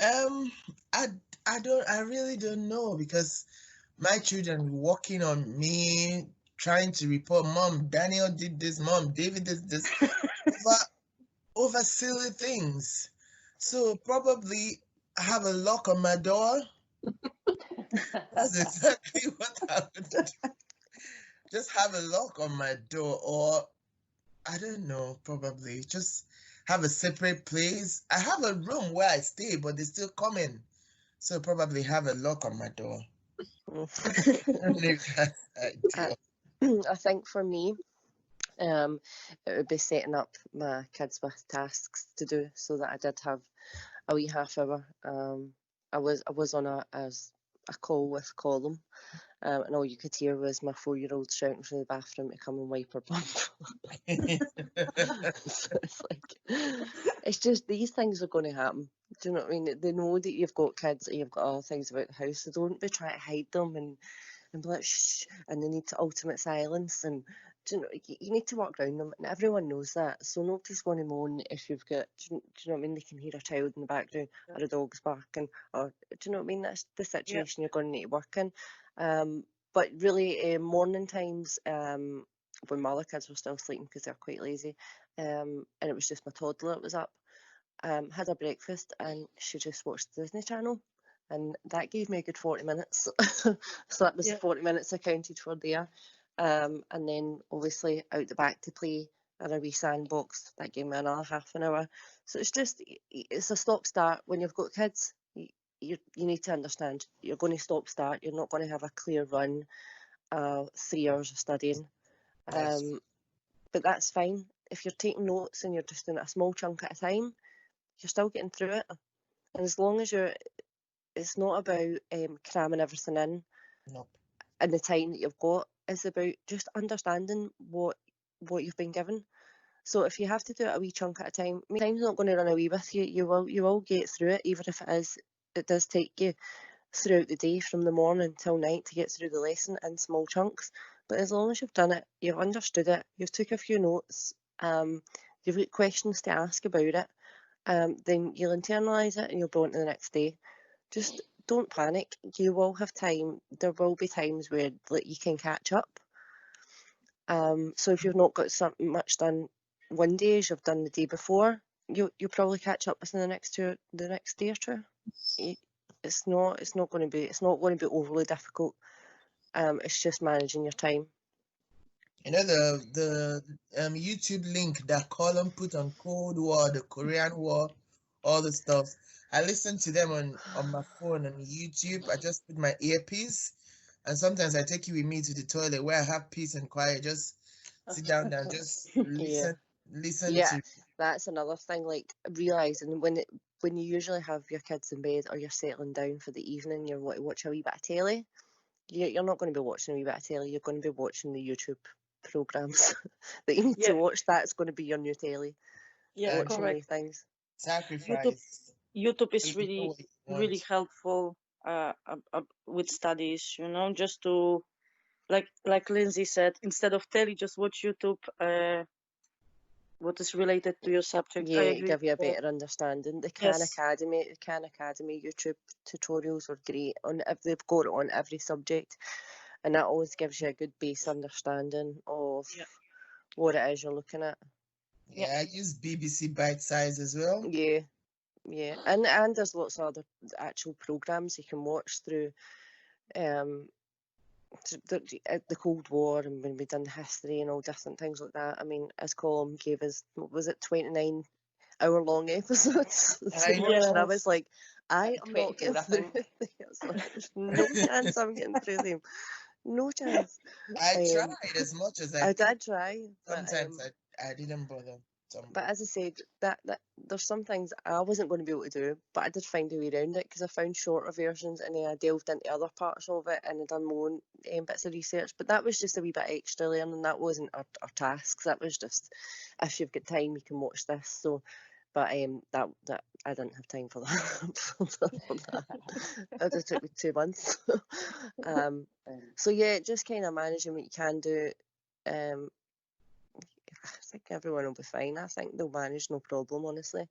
Um, I I really don't know because my children working on me, trying to report, Mom, Daniel did this, Mom, David did this, over silly things. So probably I have a lock on my door. That's exactly what I would do. Just have a lock on my door, or I don't know, probably just have a separate place. I have a room where I stay, but they still come in. So probably have a lock on my door. I don't know if that's ideal. I think for me, it would be setting up my kids with tasks to do so that I did have a wee half hour. I was on a call with Colum, and all you could hear was my 4-year-old shouting from the bathroom to come and wipe her bum. So it's like, it's just these things are going to happen. Do you know what I mean? They know that you've got kids and you've got other things about the house, so don't be trying to hide them and be like, shh, and they need to ultimate silence. And do you know, you need to work around them, and everyone knows that. So nobody's going to moan if you've got, do you know what I mean? They can hear a child in the background or a dog's barking, or do you know what I mean? That's the situation you're going to need to work in. But really, morning times, when my other kids were still sleeping because they're quite lazy, and it was just my toddler that was up, had a breakfast, and she just watched the Disney Channel. And that gave me a good 40 minutes. So that was 40 minutes accounted for there. And then obviously out the back to play in a wee sandbox. That gave me another half an hour. So it's a stop start. When you've got kids, you need to understand you're going to stop start. You're not going to have a clear run, 3 hours of studying. But that's fine. If you're taking notes and you're just doing a small chunk at a time, you're still getting through it. And as long as it's not about cramming everything in. Nope. And the time that you've got. It's about just understanding what you've been given. So if you have to do it a wee chunk at a time, I mean, time's not going to run away with you. You will get through it, even if it does take you throughout the day from the morning till night to get through the lesson in small chunks. But as long as you've done it, you've understood it, you've took a few notes, you've got questions to ask about it, then you'll internalise it and you'll go on to the next day. Just don't panic. You will have time. There will be times where you can catch up. So if you've not got much done one day as you've done the day before, you'll probably catch up within the next day or two. It's not going to be overly difficult. It's just managing your time. You know the YouTube link that Colin put on Cold War, the Korean War, all the stuff. I listen to them on my phone on YouTube. I just put my earpiece, and sometimes I take it with me to the toilet where I have peace and quiet. Just sit down and just listen to. That's another thing. Like realizing when you usually have your kids in bed or you're settling down for the evening, you're want to watch a wee bit of telly. You're not going to be watching a wee bit of telly. You're going to be watching the YouTube programs that you need to watch. That's going to be your new telly. Yeah, watching correct. Things. Sacrifice. YouTube is really helpful with studies. You know, just to like Lindsay said, instead of telly, just watch YouTube. What is related to your subject? Yeah, give you a better understanding. The Khan Academy YouTube tutorials are great if they've got it on every subject, and that always gives you a good base understanding of what it is you're looking at. Yeah, I use BBC Bite Size as well. Yeah, and there's lots of other actual programs you can watch through. The Cold War, and when we done history and all different things like that. I mean, as Colm gave us, what was it, 29-hour-long episodes? I was like, I am not getting through this. There's no chance I'm getting through them. No chance. I tried as much as I did try. Sometimes I didn't bother. But as I said, that there's some things I wasn't going to be able to do, but I did find a way around it because I found shorter versions and then I delved into other parts of it and I done more bits of research. But that was just a wee bit extra learning. That wasn't our tasks. That was just, if you've got time, you can watch this. So, but that I didn't have time for that. It just took me 2 months. So yeah, just kind of managing what you can do. I think everyone will be fine. I think they'll manage, no problem, honestly.